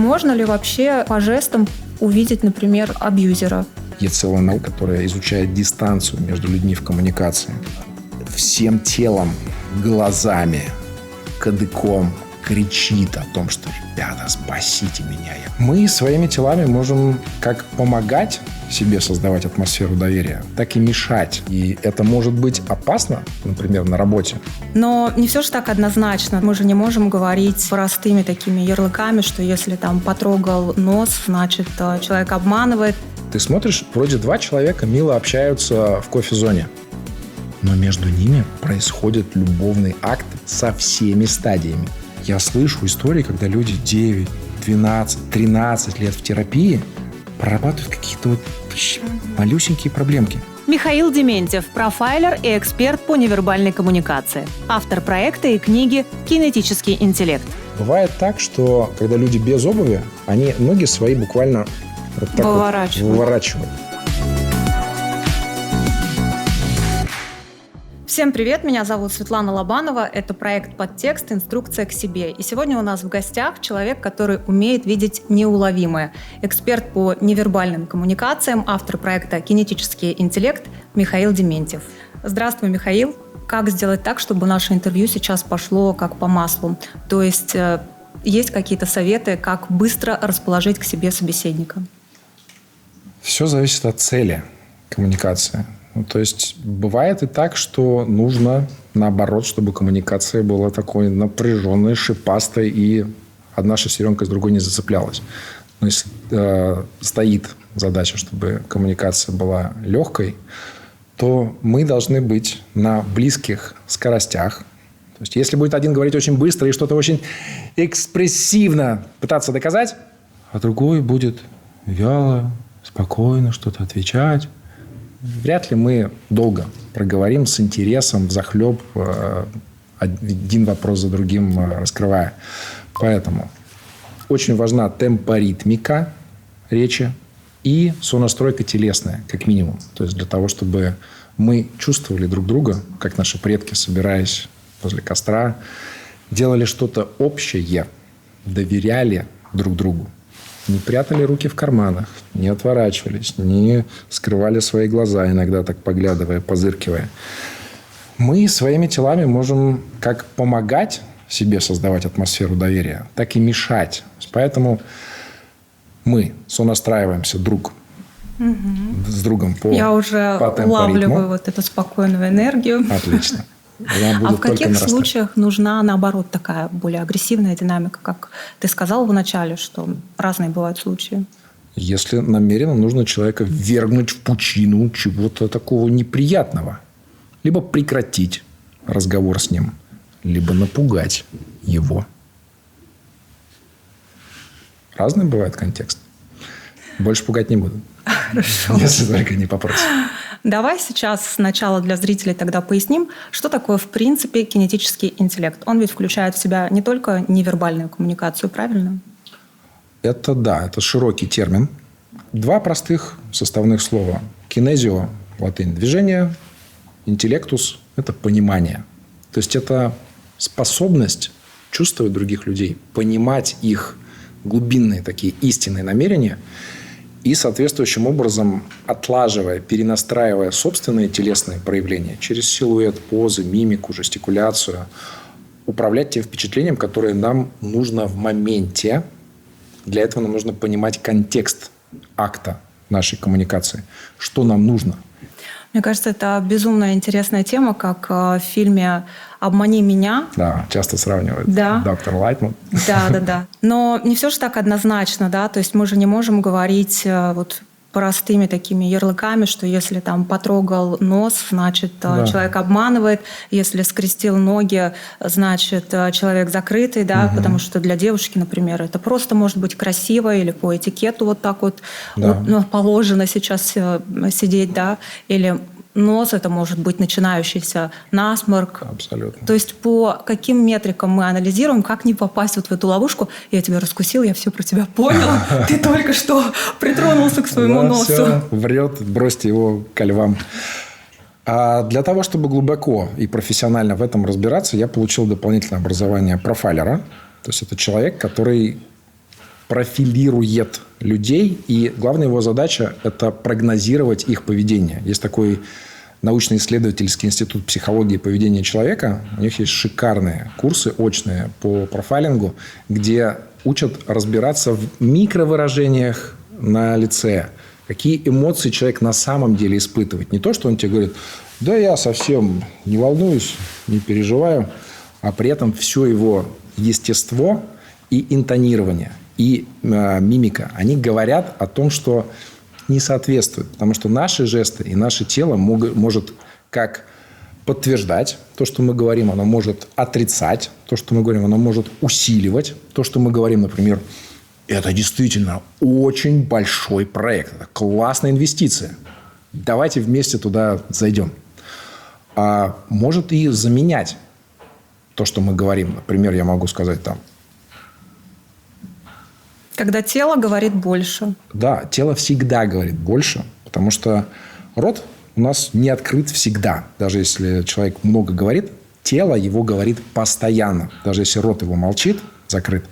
Можно ли вообще по жестам увидеть, например, абьюзера? Есть целая наука, которая изучает дистанцию между людьми в коммуникации. Всем телом, глазами, кадыком кричит о том, что «Ребята, спасите меня». Мы своими телами можем как помогать себе создавать атмосферу доверия, так и мешать. И это может быть опасно, например, на работе. Но не все же так однозначно. Мы же не можем говорить простыми такими ярлыками, что если там потрогал нос, значит, человек обманывает. Ты смотришь, вроде два человека мило общаются в кофе-зоне, но между ними происходит любовный акт со всеми стадиями. Я слышу истории, когда люди 9, 12, 13 лет в терапии прорабатывают какие-то вот малюсенькие проблемки. Михаил Дементьев – профайлер и эксперт по невербальной коммуникации. Автор проекта и книги «Кинетический интеллект». Бывает так, что когда люди без обуви, они ноги свои буквально вот так выворачивают. Всем привет, меня зовут Светлана Лобанова, это проект «Подтекст. Инструкция к себе». И сегодня у нас в гостях человек, который умеет видеть неуловимое. Эксперт по невербальным коммуникациям, автор проекта «Кинетический интеллект» Михаил Дементьев. Здравствуй, Михаил. Как сделать так, чтобы наше интервью сейчас пошло как по маслу? То есть есть какие-то советы, как быстро расположить к себе собеседника? Все зависит от цели коммуникации. То есть бывает и так, что нужно, наоборот, чтобы коммуникация была такой напряженной, шипастой, и одна шестеренка с другой не зацеплялась. Но если стоит задача, чтобы коммуникация была легкой, то мы должны быть на близких скоростях. То есть если будет один говорить очень быстро и что-то очень экспрессивно пытаться доказать, а другой будет вяло, спокойно что-то отвечать, вряд ли мы долго проговорим с интересом, взахлеб, один вопрос за другим раскрывая. Поэтому очень важна темпоритмика речи и сонастройка телесная, как минимум. То есть для того, чтобы мы чувствовали друг друга, как наши предки, собираясь возле костра, делали что-то общее, доверяли друг другу. Не прятали руки в карманах, не отворачивались, не скрывали свои глаза, иногда так поглядывая, позыркивая. Мы своими телами можем как помогать себе создавать атмосферу доверия, так и мешать. Поэтому мы сонастраиваемся друг с другом по Я уже улавливаю вот эту спокойную энергию. Отлично. А в каких случаях нужна, наоборот, такая более агрессивная динамика, как ты сказал в начале, что разные бывают случаи? Если намеренно нужно человека ввергнуть в пучину чего-то такого неприятного. Либо прекратить разговор с ним, либо напугать его. Разный бывает контекст. Больше пугать не буду. Хорошо. Если только не попросят. Давай сейчас сначала для зрителей тогда поясним, что такое в принципе кинетический интеллект. Он ведь включает в себя не только невербальную коммуникацию, правильно? Это широкий термин. Два простых составных слова. Кинезио, латынь, движение, интеллектус – это понимание. То есть это способность чувствовать других людей, понимать их глубинные такие истинные намерения и соответствующим образом, отлаживая, перенастраивая собственные телесные проявления через силуэт, позы, мимику, жестикуляцию, управлять тем впечатлением, которое нам нужно в моменте. Для этого нам нужно понимать контекст акта нашей коммуникации. Что нам нужно. Мне кажется, это безумно интересная тема, как в фильме «Обмани меня». Да, часто сравнивают. Да. Доктор Лайтман. Да. Но не все же так однозначно, да. То есть мы же не можем говорить вот простыми такими ярлыками, что если там потрогал нос, значит, человек обманывает. Если скрестил ноги, значит, человек закрытый, да, потому что для девушки, например, это просто может быть красиво или по этикету вот так вот, положено сейчас сидеть, да, или нос, это может быть начинающийся насморк. Абсолютно. То есть по каким метрикам мы анализируем, как не попасть вот в эту ловушку. Я тебя раскусил, я все про тебя понял. Ты только что притронулся к своему носу. Все, врет, бросьте его ко львам. А для того, чтобы глубоко и профессионально в этом разбираться, я получил дополнительное образование профайлера. То есть это человек, который профилирует людей, и главная его задача – это прогнозировать их поведение. Есть такой научно-исследовательский институт психологии и поведения человека. У них есть шикарные курсы очные по профайлингу, где учат разбираться в микровыражениях на лице, какие эмоции человек на самом деле испытывает. Не то, что он тебе говорит: да я совсем не волнуюсь, не переживаю, а при этом все его естество и интонирование, и мимика, они говорят о том, что не соответствует. Потому что наши жесты и наше тело может как подтверждать то, что мы говорим, оно может отрицать то, что мы говорим, оно может усиливать то, что мы говорим. Например, это действительно очень большой проект, это классная инвестиция. Давайте вместе туда зайдем. А может и заменять то, что мы говорим. Например, я могу сказать там: когда тело говорит больше. Да, тело всегда говорит больше, потому что рот у нас не открыт всегда. Даже если человек много говорит, тело его говорит постоянно. Даже если рот его молчит, закрыт,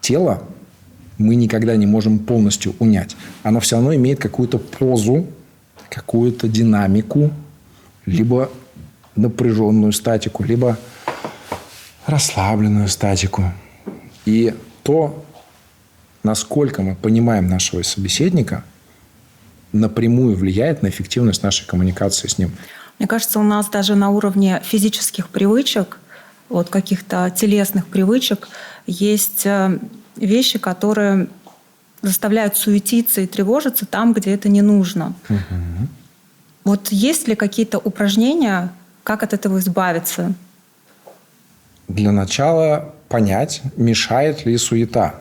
тело мы никогда не можем полностью унять. Оно все равно имеет какую-то позу, какую-то динамику, либо напряженную статику, либо расслабленную статику. И то, насколько мы понимаем нашего собеседника, напрямую влияет на эффективность нашей коммуникации с ним. Мне кажется, у нас даже на уровне физических привычек, вот каких-то телесных привычек, есть вещи, которые заставляют суетиться и тревожиться там, где это не нужно. Угу. Вот есть ли какие-то упражнения, как от этого избавиться? Для начала понять, мешает ли суета.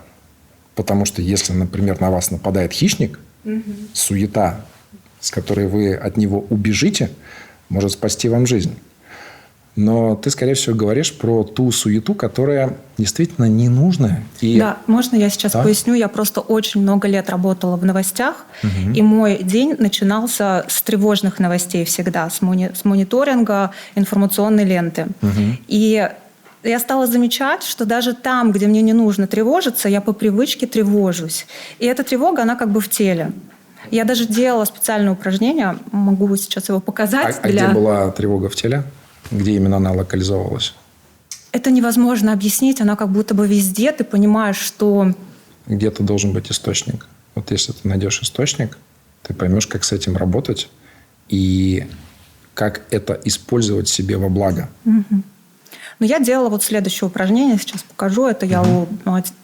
Потому что если, например, на вас нападает хищник, суета, с которой вы от него убежите, может спасти вам жизнь. Но ты, скорее всего, говоришь про ту суету, которая действительно ненужная. Да, можно я сейчас поясню? Я просто очень много лет работала в новостях, и мой день начинался с тревожных новостей всегда, с мониторинга информационной ленты. И я стала замечать, что даже там, где мне не нужно тревожиться, я по привычке тревожусь. И эта тревога, она как бы в теле. Я даже делала специальное упражнение, могу сейчас его показать. Где была тревога в теле? Где именно она локализовалась? Это невозможно объяснить, она как будто бы везде, ты понимаешь, что... Где-то должен быть источник. Вот если ты найдешь источник, ты поймешь, как с этим работать и как это использовать себе во благо. Но я делала вот следующее упражнение, сейчас покажу. Это я у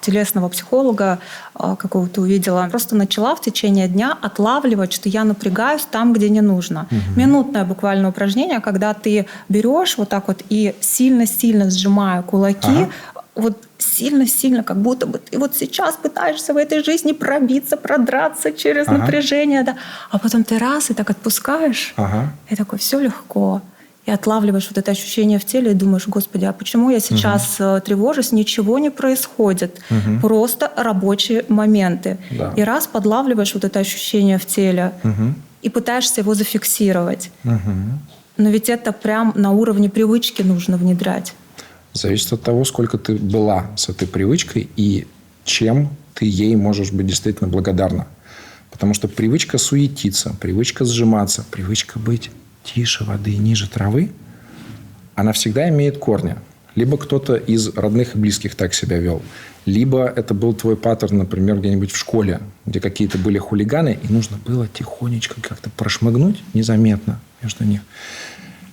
телесного психолога какого-то увидела. Просто начала в течение дня отлавливать, что я напрягаюсь там, где не нужно. Минутное буквально упражнение, когда ты берешь вот так вот и сильно-сильно сжимая кулаки, вот сильно-сильно, как будто бы ты вот сейчас пытаешься в этой жизни пробиться, продраться через напряжение. Да. А потом ты раз и так отпускаешь, и такой, все легко. И отлавливаешь вот это ощущение в теле и думаешь: Господи, а почему я сейчас тревожусь? Ничего не происходит. Просто рабочие моменты. Да. И раз подлавливаешь вот это ощущение в теле и пытаешься его зафиксировать. Но ведь это прям на уровне привычки нужно внедрять. Зависит от того, сколько ты была с этой привычкой и чем ты ей можешь быть действительно благодарна. Потому что привычка суетиться, привычка сжиматься, привычка быть тише воды и ниже травы, она всегда имеет корни. Либо кто-то из родных и близких так себя вел, либо это был твой паттерн, например, где-нибудь в школе, где какие-то были хулиганы, и нужно было тихонечко как-то прошмыгнуть незаметно между них.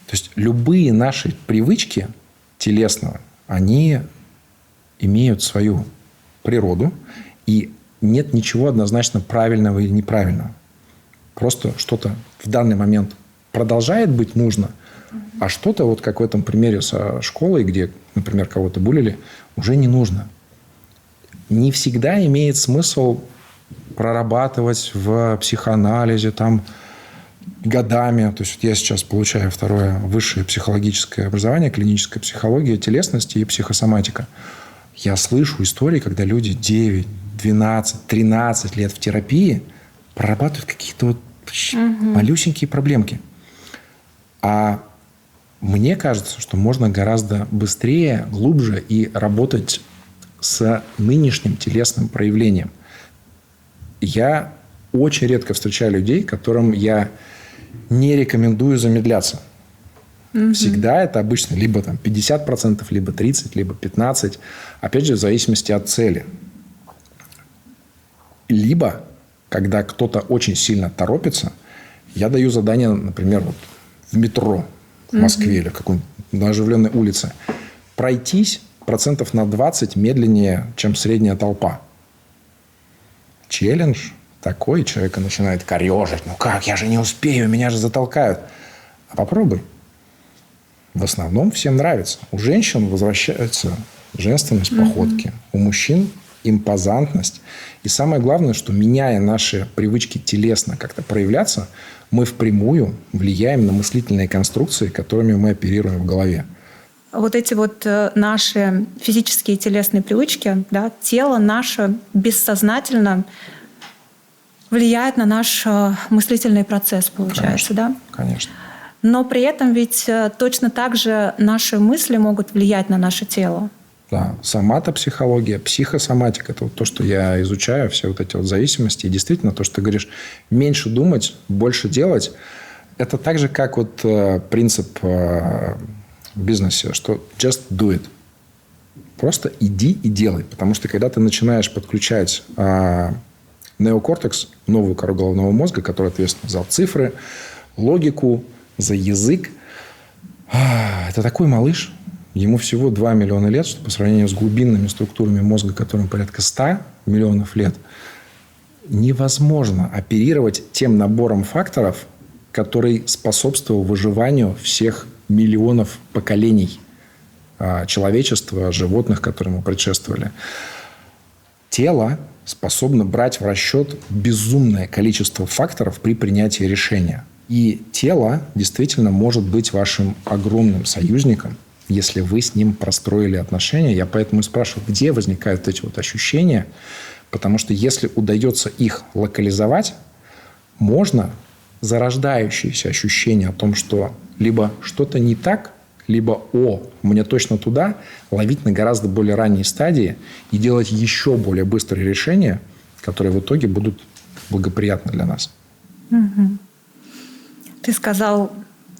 То есть любые наши привычки телесного, они имеют свою природу, и нет ничего однозначно правильного или неправильного. Просто что-то в данный момент продолжает быть нужно, а что-то, вот как в этом примере со школой, где, например, кого-то булили, уже не нужно. Не всегда имеет смысл прорабатывать в психоанализе там годами. То есть я сейчас получаю второе высшее психологическое образование, клиническая психология, телесность и психосоматика. Я слышу истории, когда люди 9, 12, 13 лет в терапии прорабатывают какие-то вот малюсенькие проблемки. А мне кажется, что можно гораздо быстрее, глубже и работать с нынешним телесным проявлением. Я очень редко встречаю людей, которым я не рекомендую замедляться. Всегда это обычно либо там 50%, либо 30%, либо 15%. Опять же, в зависимости от цели. Либо, когда кто-то очень сильно торопится, я даю задание, например, вот в метро в Москве или какой-нибудь на оживленной улице, пройтись 20% медленнее, чем средняя толпа. Челлендж такой, человека начинает корежить. Ну как, я же не успею, меня же затолкают. А попробуй. В основном всем нравится. У женщин возвращается женственность походки. У мужчин импозантность. И самое главное, что меняя наши привычки телесно как-то проявляться, мы впрямую влияем на мыслительные конструкции, которыми мы оперируем в голове. Вот эти вот наши физические и телесные привычки, да, тело наше бессознательно влияет на наш мыслительный процесс, получается, Конечно, да? Конечно. Но при этом ведь точно так же наши мысли могут влиять на наше тело. Да, соматопсихология, психосоматика – это вот то, что я изучаю, все вот эти вот зависимости. И действительно, то, что ты говоришь, меньше думать, больше делать – это так же, как вот принцип в бизнесе, что just do it. Просто иди и делай. Потому что, когда ты начинаешь подключать неокортекс, новую кору головного мозга, которая ответственна за цифры, логику, за язык, это такой малыш. Ему всего 2 миллиона лет, что по сравнению с глубинными структурами мозга, которым порядка 100 миллионов лет, невозможно оперировать тем набором факторов, который способствовал выживанию всех миллионов поколений человечества, животных, которые ему предшествовали. Тело способно брать в расчет безумное количество факторов при принятии решения. И тело действительно может быть вашим огромным союзником, если вы с ним простроили отношения. Я поэтому и спрашиваю, где возникают эти вот ощущения. Потому что если удается их локализовать, можно зарождающиеся ощущения о том, что либо что-то не так, либо «о, мне точно туда», ловить на гораздо более ранней стадии и делать еще более быстрые решения, которые в итоге будут благоприятны для нас. Угу. Ты сказал,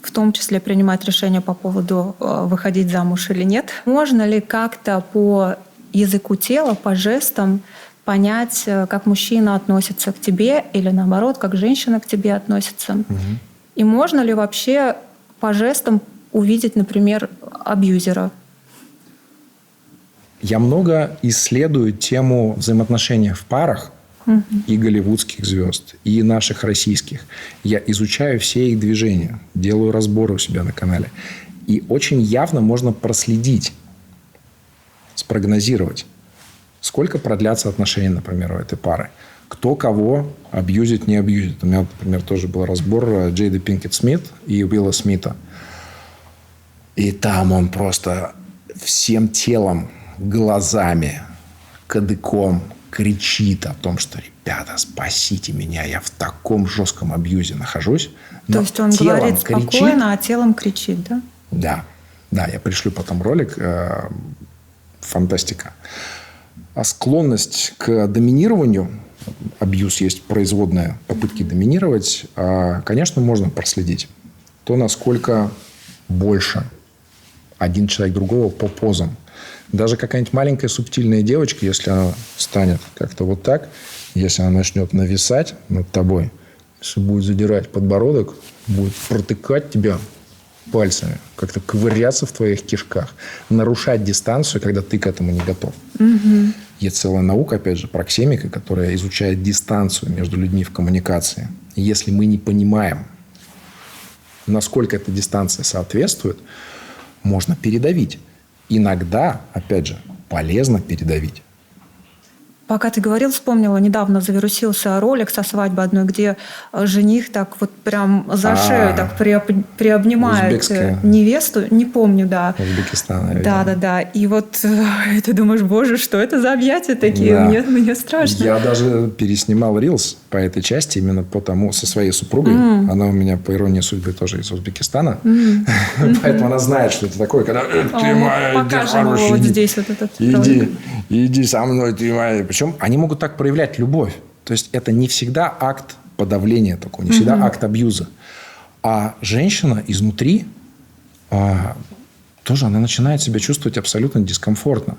в том числе принимать решение по поводу выходить замуж или нет. Можно ли как-то по языку тела, по жестам понять, как мужчина относится к тебе или наоборот, как женщина к тебе относится? Угу. И можно ли вообще по жестам увидеть, например, абьюзера? Я много исследую тему взаимоотношений в парах, и голливудских звезд, и наших российских. Я изучаю все их движения, делаю разборы у себя на канале. И очень явно можно проследить, спрогнозировать, сколько продлятся отношения, например, у этой пары. Кто кого абьюзит, не абьюзит. У меня, например, тоже был разбор Джейды Пинкет Смит и Уилла Смита. И там он просто всем телом, глазами, кадыком кричит о том, что «ребята, спасите меня, я в таком жестком абьюзе нахожусь». То есть он говорит спокойно, а телом кричит, да? Да. Да, я пришлю потом ролик. Фантастика. А склонность к доминированию, абьюз есть производная попытки доминировать, конечно, можно проследить. То, насколько больше один человек другого по позам. Даже какая-нибудь маленькая субтильная девочка, если она станет как-то вот так, если она начнет нависать над тобой, если будет задирать подбородок, будет протыкать тебя пальцами, как-то ковыряться в твоих кишках, нарушать дистанцию, когда ты к этому не готов. Угу. Есть целая наука, опять же, проксемика, которая изучает дистанцию между людьми в коммуникации. И если мы не понимаем, насколько эта дистанция соответствует, можно передавить. Иногда, опять же, полезно передавить. Пока ты говорил, вспомнила, недавно завирусился ролик со свадьбы одной, где жених так вот прям за шею так приобнимает узбекская. невесту. Не помню, да. Узбекистана, видимо. Да. И вот ты думаешь, боже, что это за объятия такие? Да. Мне страшно. Я даже переснимал рилс по этой части именно потому, со своей супругой. Она у меня, по иронии судьбы, тоже из Узбекистана. Поэтому она знает, что это такое, когда ты моя, покажем его вот здесь вот этот ролик. Иди со мной, ты моя. Причем они могут так проявлять любовь. То есть это не всегда акт подавления такого, не всегда акт абьюза. А женщина изнутри тоже она начинает себя чувствовать абсолютно дискомфортно.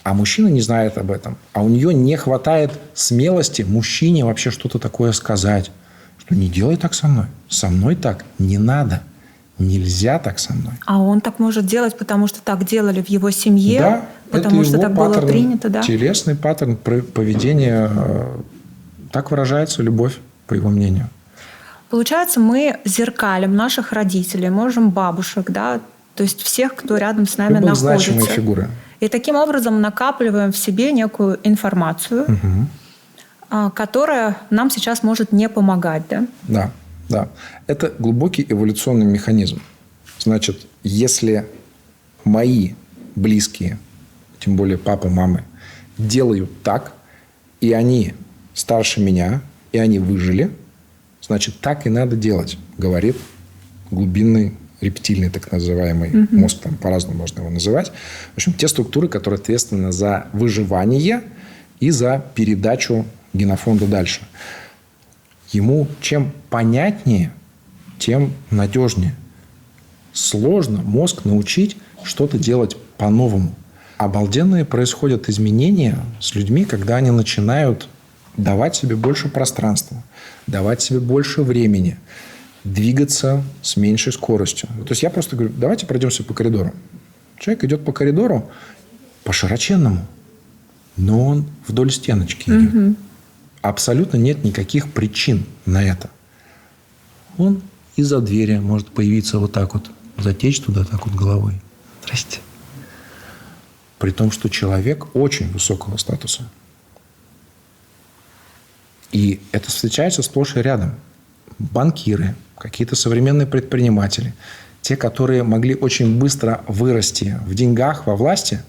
А мужчина не знает об этом. А у нее не хватает смелости мужчине вообще что-то такое сказать. Что не делай так со мной. Со мной так не надо. Нельзя так со мной. А он так может делать, потому что так делали в его семье, Да, потому это что его так паттерн, было принято, да? телесный паттерн поведения. Так выражается любовь, по его мнению. Получается, мы зеркалим наших родителей, можем бабушек, да, то есть всех, кто рядом с нами Любых находится. значимые фигуры. И таким образом накапливаем в себе некую информацию, которая нам сейчас может не помогать, да? Да. Это глубокий эволюционный механизм. Значит, если мои близкие, тем более папа, мамы, делают так, и они старше меня, и они выжили, значит, так и надо делать, говорит глубинный рептильный так называемый мозг, там по-разному можно его называть. В общем, те структуры, которые ответственны за выживание и за передачу генофонда дальше. Ему чем понятнее, тем надежнее. Сложно мозг научить что-то делать по-новому. Обалденные происходят изменения с людьми, когда они начинают давать себе больше пространства, давать себе больше времени, двигаться с меньшей скоростью. То есть я просто говорю, давайте пройдемся по коридору. Человек идет по коридору по широченному, но он вдоль стеночки идет. Абсолютно нет никаких причин на это. Он из-за двери может появиться вот так вот, затечь туда так вот головой. Здрасте. При том, что человек очень высокого статуса. И это встречается сплошь и рядом. Банкиры, какие-то современные предприниматели, те, которые могли очень быстро вырасти в деньгах, во власти,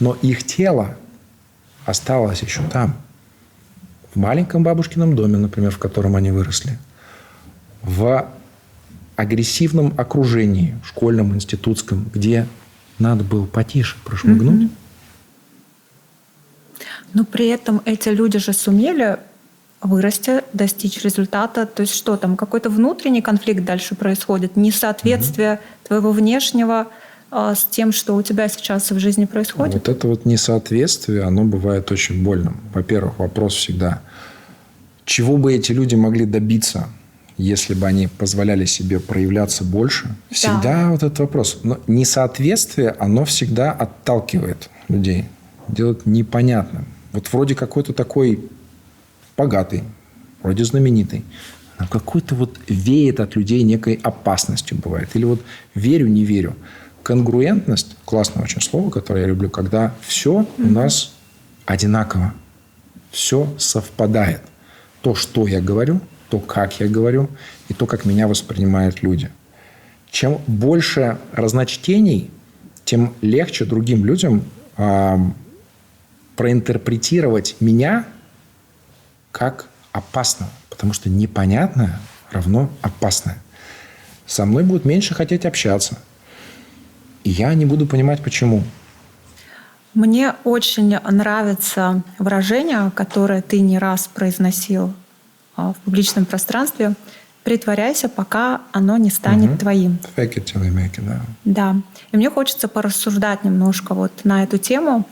но их тело осталось еще там. В маленьком бабушкином доме, например, в котором они выросли. В агрессивном окружении, школьном, институтском, где надо было потише прошмыгнуть. Но при этом эти люди же сумели вырасти, достичь результата. То есть что там, какой-то внутренний конфликт дальше происходит, несоответствие твоего внешнего с тем, что у тебя сейчас в жизни происходит? Вот это вот несоответствие, оно бывает очень больным. Во-первых, вопрос всегда, чего бы эти люди могли добиться, если бы они позволяли себе проявляться больше? Всегда вот этот вопрос. Но несоответствие, оно всегда отталкивает людей, делает непонятным. Вот вроде какой-то такой богатый, вроде знаменитый, но какой-то вот веет от людей некой опасностью бывает. Или вот верю, не верю. Конгруентность – классное очень слово, которое я люблю, когда все у нас одинаково. Все совпадает. То, что я говорю, то, как я говорю, и то, как меня воспринимают люди. Чем больше разночтений, тем легче другим людям проинтерпретировать меня как опасного. Потому что непонятное равно опасное. Со мной будут меньше хотеть общаться. И я не буду понимать, почему. Мне очень нравится выражение, которое ты не раз произносил в публичном пространстве. Притворяйся, пока оно не станет твоим. Fake it till you make it, да. Да. И мне хочется порассуждать немножко вот на эту тему,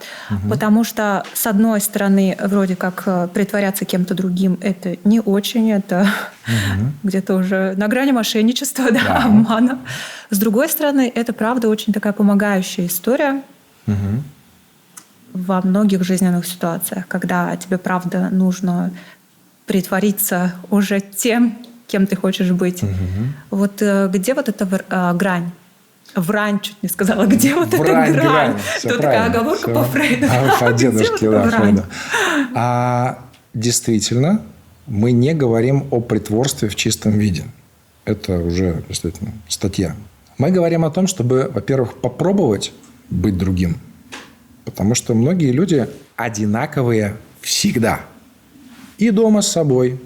потому что, с одной стороны, вроде как притворяться кем-то другим — это не очень, это где-то уже на грани мошенничества, обмана. С другой стороны, это, правда, очень такая помогающая история во многих жизненных ситуациях, когда тебе, правда, нужно притвориться уже тем, кем ты хочешь быть. Вот где вот эта грань? Врань, чуть не сказала, где вот эта Врань, грань? Все Тут правильно. такая оговорка Все. по Фрейду. По дедушке, Где вот да, эта грань? Фрейду. Действительно, мы не говорим о притворстве в чистом виде. Это уже, действительно, статья. Мы говорим о том, чтобы, во-первых, попробовать быть другим. Потому что многие люди одинаковые всегда. И дома с собой,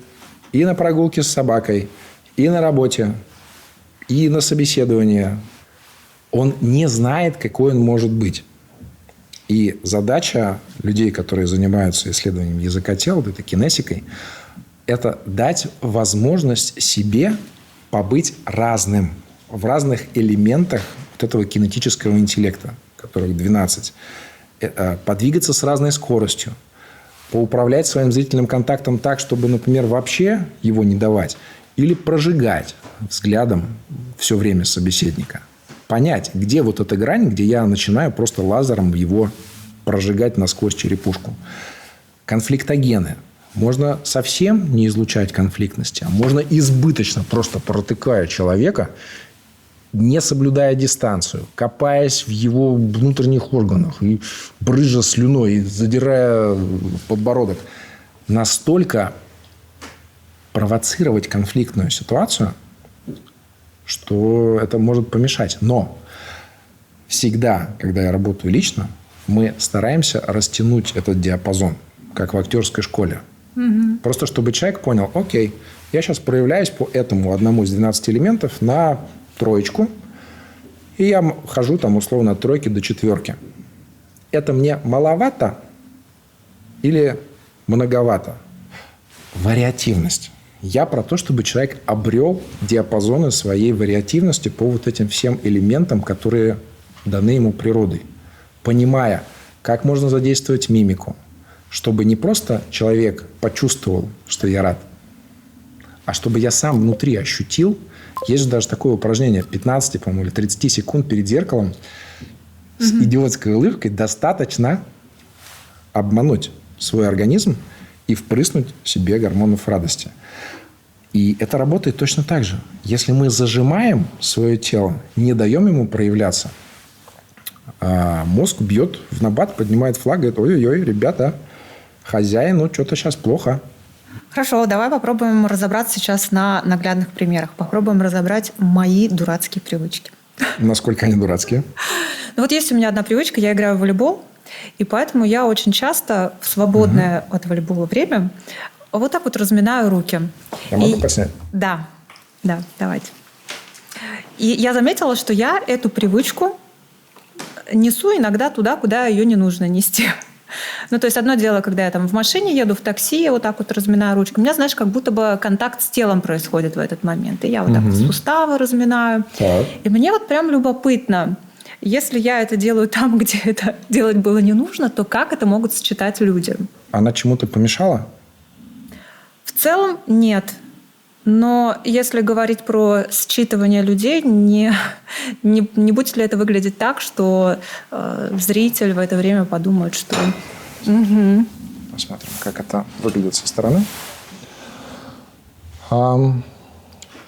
и на прогулке с собакой, и на работе, и на собеседовании. Он не знает, какой он может быть. И задача людей, которые занимаются исследованием языка тела, вот этой кинесикой, это дать возможность себе побыть разным в разных элементах вот этого кинетического интеллекта, которых 12. Подвигаться с разной скоростью, поуправлять своим зрительным контактом так, чтобы, например, вообще его не давать, или прожигать взглядом все время собеседника. Понять, где вот эта грань, где я начинаю просто лазером его прожигать насквозь черепушку. Конфликтогены. Можно совсем не излучать конфликтности, а можно избыточно, просто протыкая человека, не соблюдая дистанцию, копаясь в его внутренних органах и брызжа слюной, и задирая подбородок. Настолько провоцировать конфликтную ситуацию, что это может помешать. Но всегда, когда я работаю лично, мы стараемся растянуть этот диапазон, как в актерской школе. Угу. Просто чтобы человек понял, окей, я сейчас проявляюсь по этому одному из 12 элементов на 3, и я хожу там условно от 3 до 4. Это мне маловато или многовато? Вариативность. Я про то, чтобы человек обрел диапазоны своей вариативности по вот этим всем элементам, которые даны ему природой. Понимая, как можно задействовать мимику, чтобы не просто человек почувствовал, что я рад, а чтобы я сам внутри ощутил. Есть же даже такое упражнение 15, по-моему, или 30 секунд перед зеркалом с идиотской улыбкой достаточно обмануть свой организм и впрыснуть себе гормонов радости. И это работает точно так же. Если мы зажимаем свое тело, не даем ему проявляться, мозг бьет в набат, поднимает флаг, говорит: ой-ой-ой, ребята, хозяину что-то сейчас плохо. Хорошо, давай попробуем разобраться сейчас на наглядных примерах. Попробуем разобрать мои дурацкие привычки. Насколько они дурацкие? Ну вот есть у меня одна привычка, я играю в волейбол, и поэтому я очень часто в свободное от волейбола время вот так вот разминаю руки. Я могу поснять? Да, давайте. И я заметила, что я эту привычку несу иногда туда, куда ее не нужно нести. Ну, то есть одно дело, когда я там в машине еду, в такси, я вот так вот разминаю ручку. У меня, знаешь, как будто бы контакт с телом происходит в этот момент. И я вот так вот суставы разминаю. Так. И мне вот прям любопытно, если я это делаю там, где это делать было не нужно, то как это могут сочетать люди? Она чему-то помешала? В целом нет. Но если говорить про считывание людей, не будет ли это выглядеть так, что зритель в это время подумает, что... Угу. Посмотрим, как это выглядит со стороны.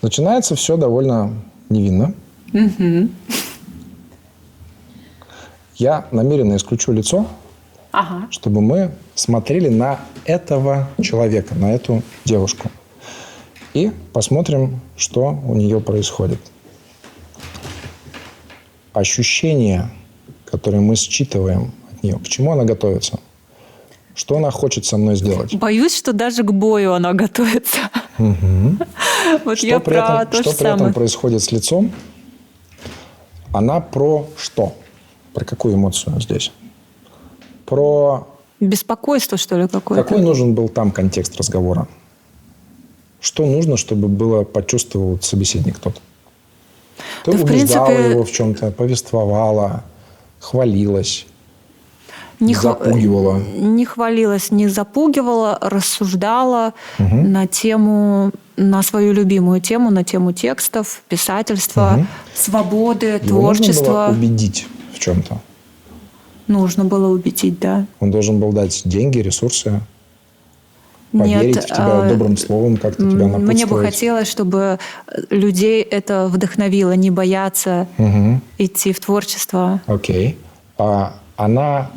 Начинается все довольно невинно. Угу. Я намеренно исключу лицо, чтобы мы смотрели на этого человека, на эту девушку. И посмотрим, что у нее происходит. Ощущения, которые мы считываем от нее. К чему она готовится? Что она хочет со мной сделать? Боюсь, что даже к бою она готовится. Угу. Вот Что я при про этом, то же что при этом самое. происходит с лицом? Она про что? Про какую эмоцию здесь? Про... Беспокойство, что ли, какое-то? Какой нужен был там контекст разговора? Что нужно, чтобы было почувствовал собеседник тот? Ты Да, в убеждала принципе, его в чем-то, повествовала, хвалилась, не запугивала. Не хвалилась, не запугивала, рассуждала на тему, на свою любимую тему, на тему текстов, писательства, свободы, Его творчества. нужно было убедить в чем-то. Нужно было убедить, да. Он должен был дать деньги, ресурсы. поверить в тебя добрым словом, как-то тебя напутствовать. Мне бы хотелось, чтобы людей это вдохновило, не бояться идти в творчество. Окей. Она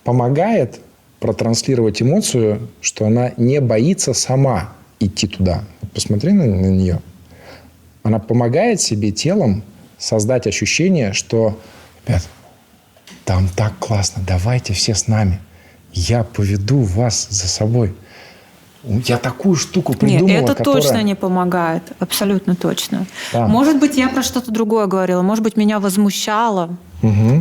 помогает протранслировать эмоцию, что она не боится сама идти туда. Посмотри на нее. Она помогает себе телом создать ощущение, что, ребят, там так классно, давайте все с нами. Я поведу вас за собой. Я такую штуку придумала, Нет, это которая... точно не помогает. Абсолютно точно. Да. Может быть, я про что-то другое говорила. Может быть, меня возмущало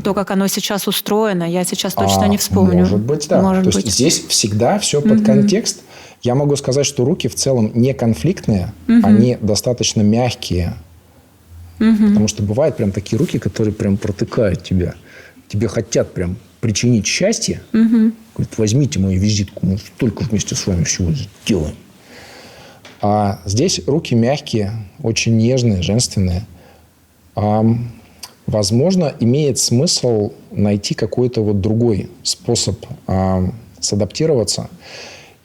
то, как оно сейчас устроено. Я сейчас точно не вспомню. Может быть, да. Может То быть. есть здесь всегда все под контекст. Я могу сказать, что руки в целом не конфликтные, они достаточно мягкие. Потому что бывают прям такие руки, которые прям протыкают тебя. Тебе хотят прям причинить счастье. Говорят, возьмите мою визитку, мы столько вместе с вами всего сделаем. А здесь руки мягкие, очень нежные, женственные. Возможно, имеет смысл найти какой-то вот другой способ садаптироваться.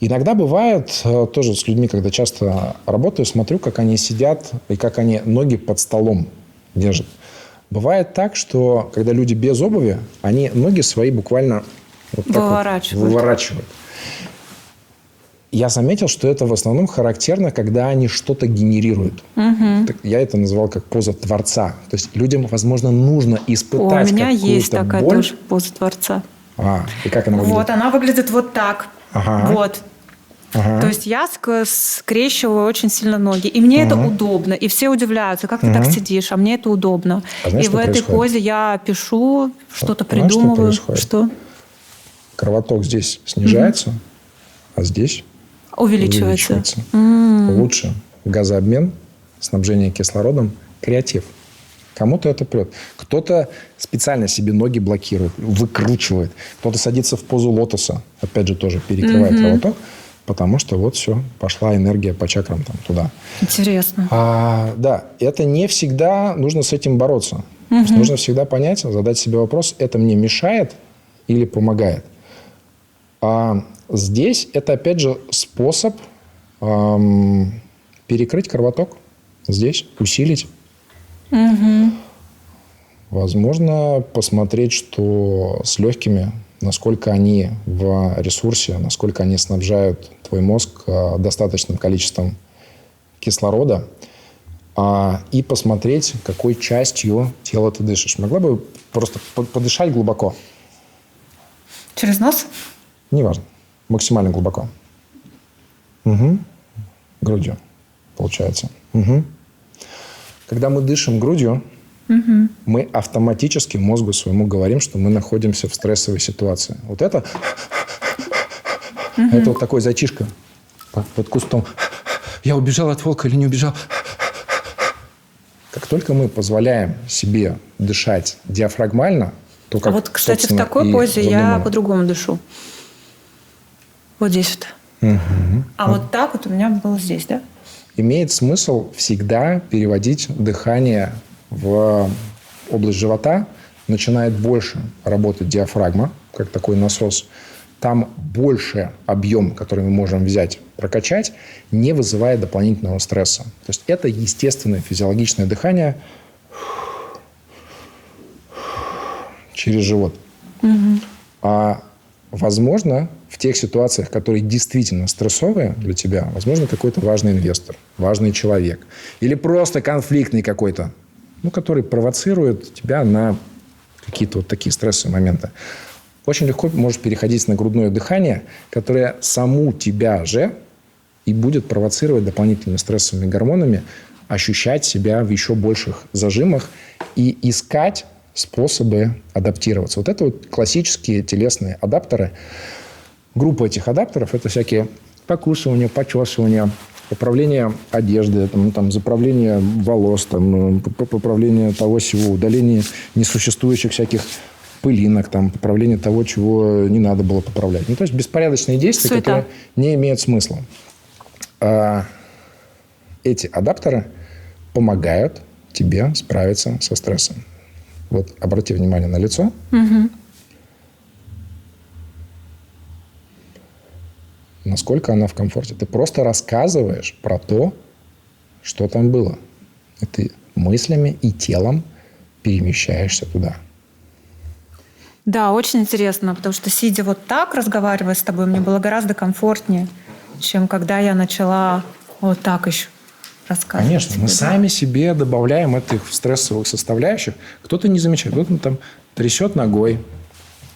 Иногда бывает, тоже с людьми, когда часто работаю, смотрю, как они сидят и как они ноги под столом держат. Бывает так, что когда люди без обуви, они ноги свои буквально вот так выворачивают. Я заметил, что это в основном характерно, когда они что-то генерируют. Я это называл как поза творца. То есть людям, возможно, нужно испытать какую-то боль. У меня есть такая тоже поза творца. И как она выглядит? Вот, она выглядит вот так. Вот. То есть я скрещиваю очень сильно ноги. И мне это удобно. И все удивляются, как ты так сидишь, а мне это удобно. Знаешь, и в этой позе я пишу, что-то придумываю. Что? Кровоток здесь снижается, а здесь увеличивается. Лучше газообмен, снабжение кислородом, креатив. Кому-то это прет. Кто-то специально себе ноги блокирует, выкручивает. Кто-то садится в позу лотоса. Опять же, тоже перекрывает кровоток. Потому что вот все, пошла энергия по чакрам там туда. Интересно. Да, это не всегда нужно с этим бороться. То есть нужно всегда понять, задать себе вопрос, это мне мешает или помогает. Здесь это, опять же, способ перекрыть кровоток. Здесь усилить. Возможно, посмотреть, что с легкими, насколько они в ресурсе, насколько они снабжают твой мозг достаточным количеством кислорода, и посмотреть, какой частью тела ты дышишь. Могла бы просто подышать глубоко? Через нос? Неважно. Максимально глубоко. Грудью, получается. Когда мы дышим грудью, мы автоматически мозгу своему говорим, что мы находимся в стрессовой ситуации. Вот это... Это вот такой зайчишка под кустом. Я убежал от волка или не убежал? Как только мы позволяем себе дышать диафрагмально, то как, вот, кстати, в такой позе я по-другому дышу. Вот здесь вот. А вот так вот у меня было здесь, да? Имеет смысл всегда переводить дыхание в область живота. Начинает больше работать диафрагма, как такой насос. Там больше объем, который мы можем взять, прокачать, не вызывая дополнительного стресса. То есть это естественное физиологичное дыхание через живот. Возможно, в тех ситуациях, которые действительно стрессовые для тебя, возможно, какой-то важный инвестор, важный человек или просто конфликтный какой-то, который провоцирует тебя на какие-то вот такие стрессовые моменты. Очень легко можешь переходить на грудное дыхание, которое саму тебя же и будет провоцировать дополнительными стрессовыми гормонами, ощущать себя в еще больших зажимах и искать способы адаптироваться. Вот это вот классические телесные адаптеры. Группа этих адаптеров – это всякие покусывания, почесывания, поправление одежды, заправление волос, поправление того-сего, удаление несуществующих всяких пылинок, поправление того, чего не надо было поправлять. То есть беспорядочные действия, которые не имеют смысла. Эти адаптеры помогают тебе справиться со стрессом. Вот обрати внимание на лицо. насколько она в комфорте. Ты просто рассказываешь про то, что там было. И ты мыслями и телом перемещаешься туда. Да, очень интересно, потому что, сидя вот так, разговаривая с тобой, мне было гораздо комфортнее, чем когда я начала вот так еще рассказывать. Конечно, мы сами себе добавляем этих стрессовых составляющих. Кто-то не замечает, кто-то там трясет ногой,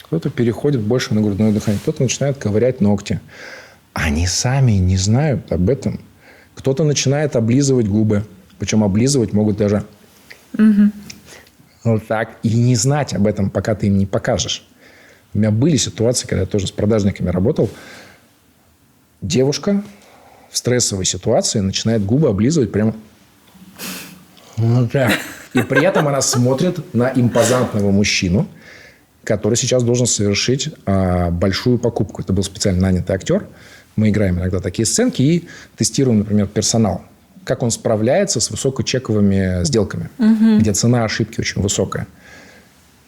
кто-то переходит больше на грудное дыхание, кто-то начинает ковырять ногти. Они сами не знают об этом. Кто-то начинает облизывать губы. Причем облизывать могут даже вот так. И не знать об этом, пока ты им не покажешь. У меня были ситуации, когда я тоже с продажниками работал. Девушка в стрессовой ситуации начинает губы облизывать прямо вот так. И при этом она смотрит на импозантного мужчину, который сейчас должен совершить большую покупку. Это был специально нанятый актер. Мы играем иногда такие сценки и тестируем, например, персонал. Как он справляется с высокочековыми сделками, где цена ошибки очень высокая.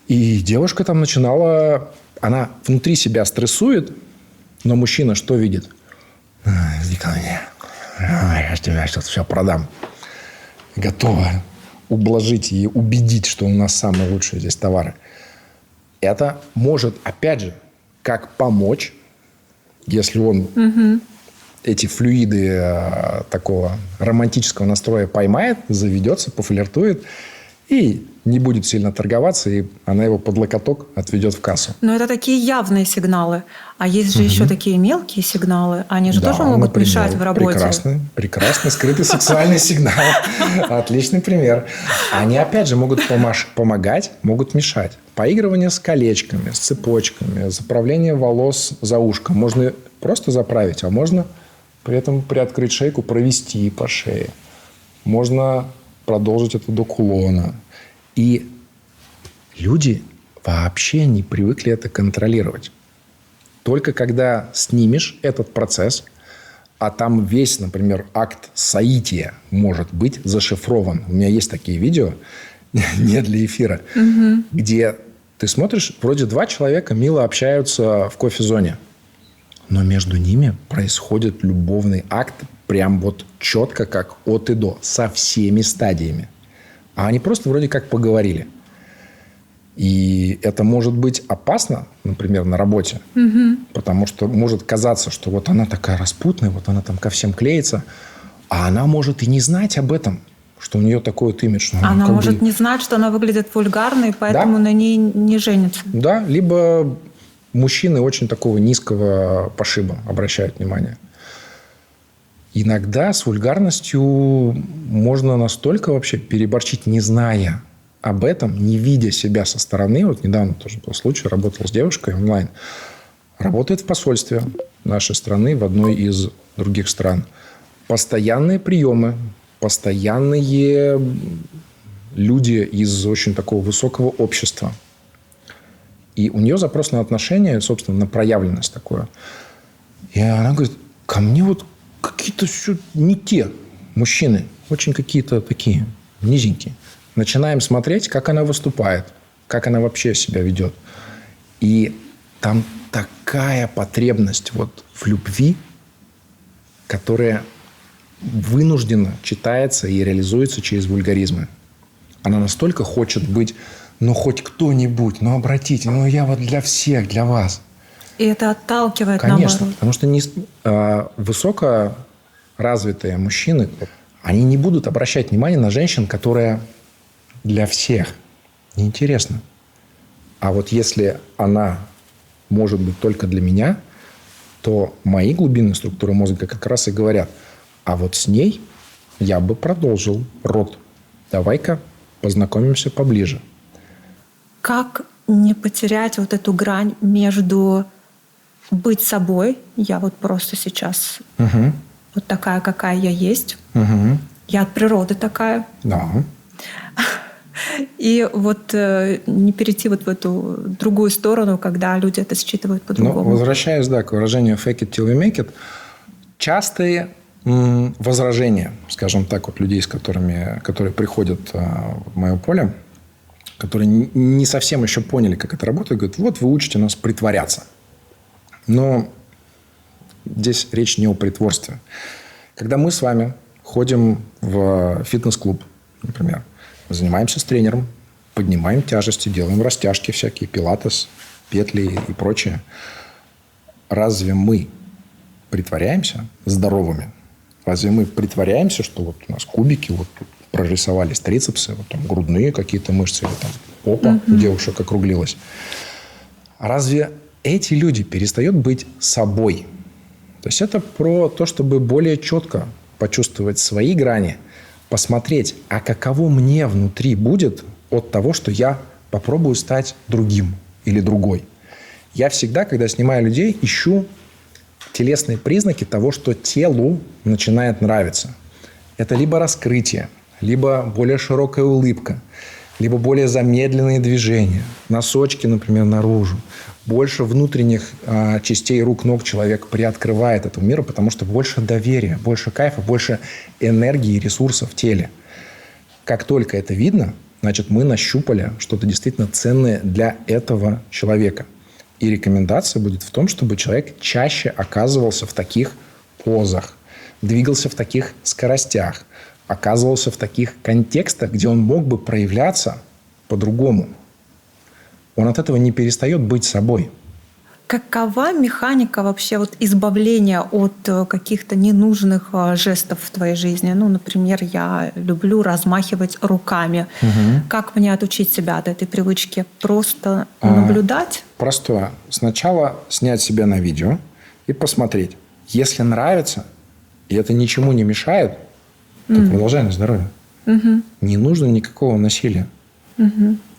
И девушка там начинала... Она внутри себя стрессует, но мужчина что видит? Иди ко мне. Я тебе сейчас все продам. Готова ублажить и убедить, что у нас самые лучшие здесь товары. Это может, опять же, как помочь, если он эти флюиды такого романтического настроя поймает, заведется, пофлиртует и не будет сильно торговаться, и она его под локоток отведет в кассу. Но это такие явные сигналы. А есть же еще такие мелкие сигналы. Они же тоже могут мешать в работе. Прекрасный скрытый сексуальный сигнал. Отличный пример. Они, опять же, могут помогать, могут мешать. Поигрывание с колечками, с цепочками, заправление волос за ушком. Можно просто заправить, а можно при этом приоткрыть шейку, провести по шее. Можно продолжить это до кулона. И люди вообще не привыкли это контролировать. Только когда снимешь этот процесс, а там весь, например, акт соития может быть зашифрован. У меня есть такие видео, не для эфира, где ты смотришь, вроде два человека мило общаются в кофе-зоне, но между ними происходит любовный акт прям вот четко, как от и до, со всеми стадиями. А они просто вроде как поговорили. И это может быть опасно, например, на работе. Потому что может казаться, что вот она такая распутная, вот она там ко всем клеится. А она может и не знать об этом, что у нее такой вот имидж. Она может не знать, что она выглядит вульгарно, и поэтому на ней не женится. Да, либо мужчины очень такого низкого пошиба обращают внимание. Иногда с вульгарностью можно настолько вообще переборчить, не зная об этом, не видя себя со стороны. Вот недавно тоже был случай, работал с девушкой онлайн. Работает в посольстве нашей страны, в одной из других стран. Постоянные приемы, постоянные люди из очень такого высокого общества. И у нее запрос на отношения, собственно, на проявленность такое. И она говорит, ко мне вот какие-то все не те мужчины. Очень какие-то такие низенькие. Начинаем смотреть, как она выступает. Как она вообще себя ведет. И там такая потребность вот в любви, которая вынужденно читается и реализуется через вульгаризмы. Она настолько хочет быть, ну, хоть кто-нибудь, ну, обратите, ну, я вот для всех, для вас. И это отталкивает, конечно, наоборот. Потому что высокоразвитые мужчины, они не будут обращать внимание на женщин, которые для всех. Неинтересно. А вот если она может быть только для меня, то мои глубинные структуры мозга как раз и говорят, а вот с ней я бы продолжил род. Давай-ка познакомимся поближе. Как не потерять вот эту грань между быть собой, я вот просто сейчас вот такая, какая я есть, я от природы такая. Да. И вот не перейти вот в эту другую сторону, когда люди это считывают по-другому. Ну, возвращаясь, к выражению fake it till you make it, частые возражения, скажем так, вот людей, которые приходят в мое поле, которые не совсем еще поняли, как это работает, говорят, вот вы учите нас притворяться. Но здесь речь не о притворстве. Когда мы с вами ходим в фитнес-клуб, например, занимаемся с тренером, поднимаем тяжести, делаем растяжки всякие, пилатес, петли и прочее. Разве мы притворяемся здоровыми? Разве мы притворяемся, что вот у нас кубики, вот тут прорисовались трицепсы, вот там грудные какие-то мышцы, или там попа у девушек округлилась? Разве эти люди перестают быть собой? То есть это про то, чтобы более четко почувствовать свои грани, посмотреть, а каково мне внутри будет от того, что я попробую стать другим или другой. Я всегда, когда снимаю людей, ищу телесные признаки того, что телу начинает нравиться. Это либо раскрытие, либо более широкая улыбка, либо более замедленные движения, носочки, например, наружу. Больше внутренних частей рук, ног человек приоткрывает этому миру, потому что больше доверия, больше кайфа, больше энергии и ресурсов в теле. Как только это видно, значит, мы нащупали что-то действительно ценное для этого человека. И рекомендация будет в том, чтобы человек чаще оказывался в таких позах, двигался в таких скоростях, оказывался в таких контекстах, где он мог бы проявляться по-другому. Он от этого не перестает быть собой. Какова механика вообще вот избавления от каких-то ненужных жестов в твоей жизни? Ну, например, я люблю размахивать руками. Как мне отучить себя от этой привычки? Просто наблюдать? Простое. Сначала снять себя на видео и посмотреть. Если нравится, и это ничему не мешает, то продолжай на здоровье. Не нужно никакого насилия.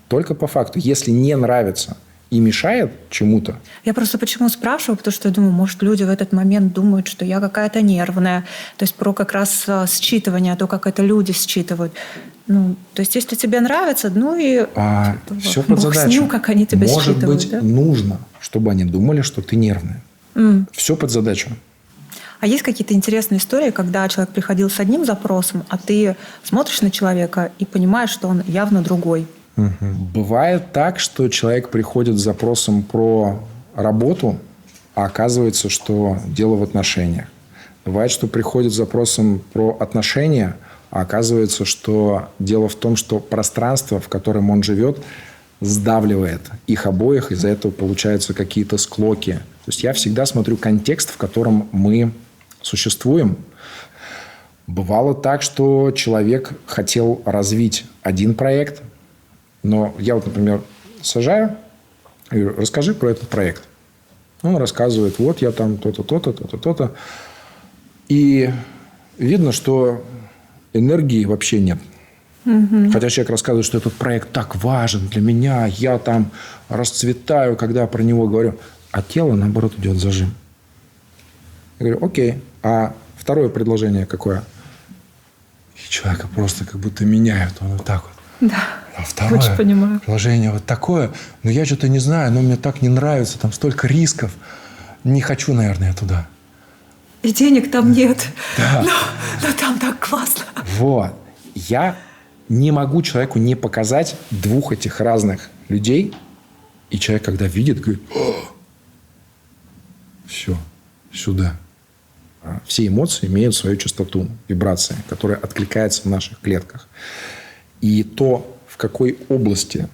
Только по факту. Если не нравится и мешает чему-то. Я просто почему спрашиваю, потому что я думаю, может, люди в этот момент думают, что я какая-то нервная. То есть про как раз считывание, то, как это люди считывают. Ну, то есть если тебе нравится, ну и все под задачу. Бог с ним, как они тебя Может считывают. быть, да? нужно, чтобы они думали, что ты нервная. Все под задачу. А есть какие-то интересные истории, когда человек приходил с одним запросом, а ты смотришь на человека и понимаешь, что он явно другой? Бывает так, что человек приходит с запросом про работу, а оказывается, что дело в отношениях. Бывает, что приходит с запросом про отношения, а оказывается, что дело в том, что пространство, в котором он живет, сдавливает их обоих, из-за этого получаются какие-то склоки. То есть я всегда смотрю контекст, в котором мы существуем. Бывало так, что человек хотел развить один проект, но я вот, например, сажаю и говорю, расскажи про этот проект. Он рассказывает, вот я там то-то, то-то, то-то, то-то. И видно, что энергии вообще нет. Хотя человек рассказывает, что этот проект так важен для меня, я там расцветаю, когда про него говорю. А тело, наоборот, идет зажим. Я говорю, окей, а второе предложение какое? И человека просто как будто меняют, он вот так вот. Да, А второе очень понимаю. предложение вот такое, но я что-то не знаю, но мне так не нравится, там столько рисков. Не хочу, наверное, я туда. И денег там нет. Да. Но там так классно. Вот. Я не могу человеку не показать двух этих разных людей. И человек, когда видит, говорит, все, сюда. Все эмоции имеют свою частоту, вибрации, которая откликается в наших клетках. И то, в какой области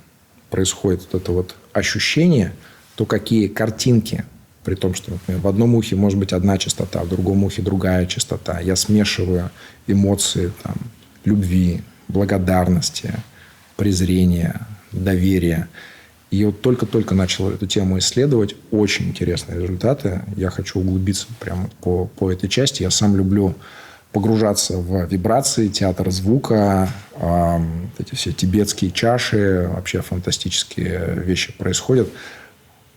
происходит вот это вот ощущение, то какие картинки, при том, что, например, в одном ухе может быть одна частота, в другом ухе другая частота. Я смешиваю эмоции там, любви, благодарности, презрения, доверия. И вот только-только начал эту тему исследовать. Очень интересные результаты. Я хочу углубиться прямо по этой части. Я сам люблю погружаться в вибрации, театр звука, эти все тибетские чаши. Вообще фантастические вещи происходят.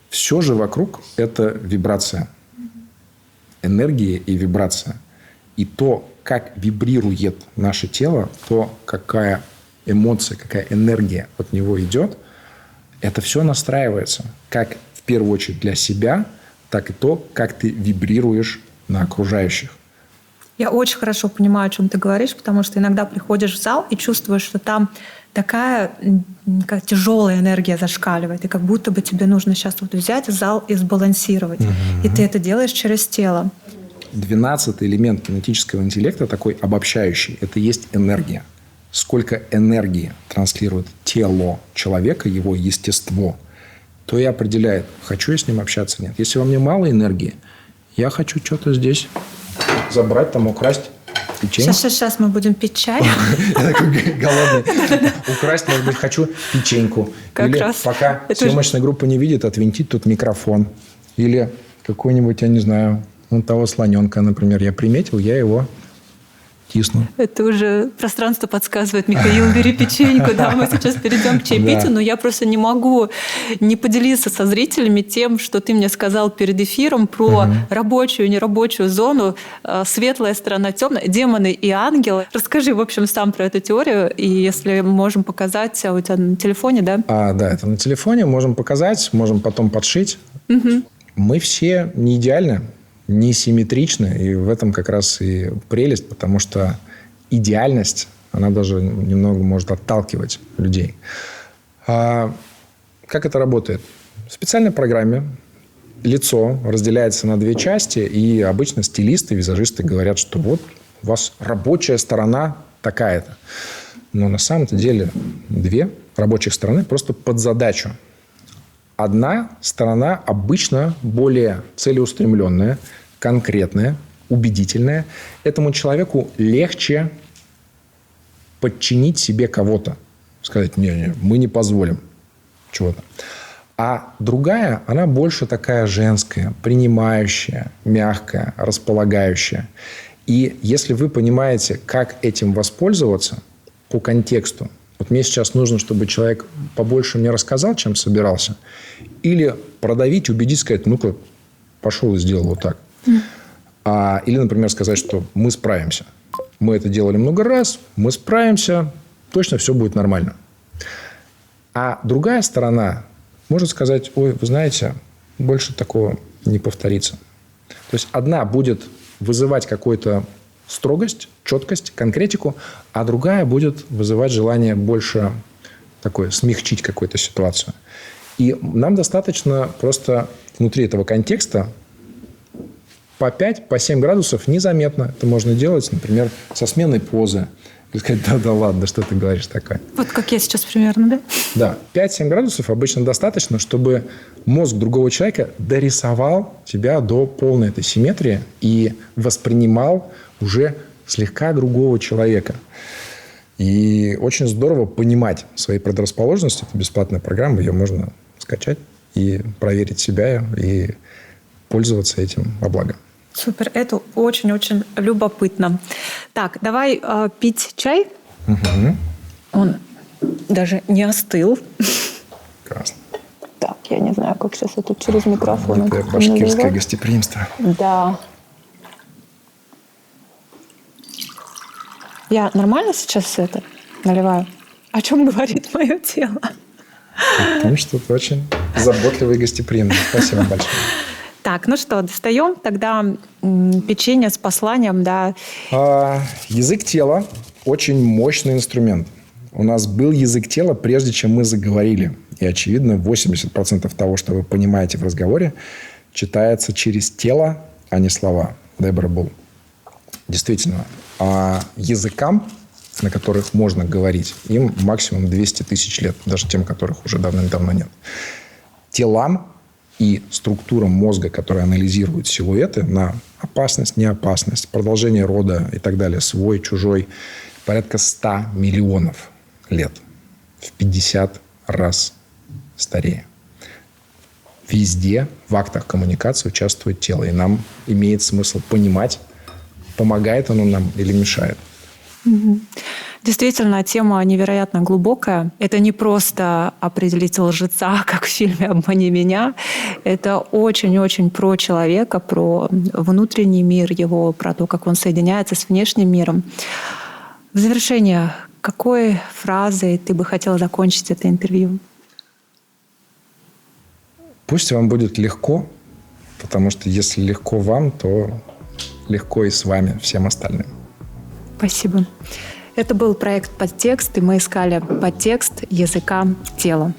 Все же вокруг – это вибрация. Энергия и вибрация. И то, как вибрирует наше тело, то, какая эмоция, какая энергия от него идет, это все настраивается. Как в первую очередь для себя, так и то, как ты вибрируешь на окружающих. Я очень хорошо понимаю, о чем ты говоришь, потому что иногда приходишь в зал и чувствуешь, что там такая тяжелая энергия зашкаливает, и как будто бы тебе нужно сейчас вот взять зал и сбалансировать. И ты это делаешь через тело. 12-й элемент кинетического интеллекта, такой обобщающий, это есть энергия. Сколько энергии транслирует тело человека, его естество, то и определяет, хочу я с ним общаться, нет. Если во мне мало энергии, я хочу что-то здесь забрать, там украсть печенье. Сейчас мы будем пить чай. Я такой голодный. Украсть, может быть, хочу печеньку. Или пока съемочная группа не видит, отвинтить тут микрофон. Или какой-нибудь, я не знаю, вон того слоненка, например, я приметил, я его тисну. Это уже пространство подсказывает. Михаил, бери печеньку, да, мы сейчас перейдем к чаепитию, но я просто не могу не поделиться со зрителями тем, что ты мне сказал перед эфиром про рабочую и нерабочую зону, светлая сторона, темная, демоны и ангелы. Расскажи, в общем, сам про эту теорию, и если можем показать у тебя на телефоне, да? Да, это на телефоне, можем показать, можем потом подшить. Мы все не идеальны, не симметричны, и в этом как раз и прелесть, потому что идеальность, она даже немного может отталкивать людей. Как это работает? В специальной программе лицо разделяется на две части, и обычно стилисты, визажисты говорят, что вот у вас рабочая сторона такая-то. Но на самом-то деле две рабочих стороны просто под задачу. Одна сторона обычно более целеустремленная, конкретная, убедительная. Этому человеку легче подчинить себе кого-то. Сказать, не, мы не позволим чего-то. А другая, она больше такая женская, принимающая, мягкая, располагающая. И если вы понимаете, как этим воспользоваться по контексту, вот мне сейчас нужно, чтобы человек побольше мне рассказал, чем собирался, или продавить, убедить, сказать, ну-ка, пошел и сделал вот так. Или, например, сказать, что мы справимся. Мы это делали много раз, мы справимся, точно все будет нормально. А другая сторона может сказать, ой, вы знаете, больше такого не повторится. То есть одна будет вызывать какую-то строгость, четкость, конкретику, а другая будет вызывать желание больше такое, смягчить какую-то ситуацию. И нам достаточно просто внутри этого контекста по 5, по 7 градусов незаметно. Это можно делать, например, со сменой позы. И сказать, да ладно, что ты говоришь такое. Вот как я сейчас примерно, да? Да, 5-7 градусов обычно достаточно, чтобы мозг другого человека дорисовал тебя до полной этой симметрии и воспринимал уже слегка другого человека. И очень здорово понимать свои предрасположенности. Это бесплатная программа, ее можно скачать и проверить себя, и пользоваться этим во благо. Супер, это очень-очень любопытно. Так, давай пить чай. Он даже не остыл. Прекрасно. Так, я не знаю, как сейчас это через микрофон. Это башкирское гостеприимство. Да. Я нормально сейчас это наливаю? О чем говорит мое тело? О том, что ты очень заботливый и гостеприимный. Спасибо большое. Так, ну что, достаем тогда печенье с посланием, да. Язык тела – очень мощный инструмент. У нас был язык тела, прежде чем мы заговорили. И, очевидно, 80% того, что вы понимаете в разговоре, читается через тело, а не слова. Дебора Булл. Действительно, языкам, на которых можно говорить, им максимум 200 тысяч лет, даже тем, которых уже давным-давно нет. Телам и структурам мозга, которые анализируют силуэты на опасность, неопасность, продолжение рода и так далее, свой, чужой, порядка 100 миллионов лет. В 50 раз старее. Везде в актах коммуникации участвует тело. И нам имеет смысл понимать, помогает оно нам или мешает. Действительно, тема невероятно глубокая. Это не просто определить лжеца, как в фильме «Обмани меня». Это очень-очень про человека, про внутренний мир его, про то, как он соединяется с внешним миром. В завершение, какой фразой ты бы хотела закончить это интервью? Пусть вам будет легко, потому что если легко вам, то легко и с вами, всем остальным. Спасибо. Это был проект «Подтекст», и мы искали подтекст языка тела.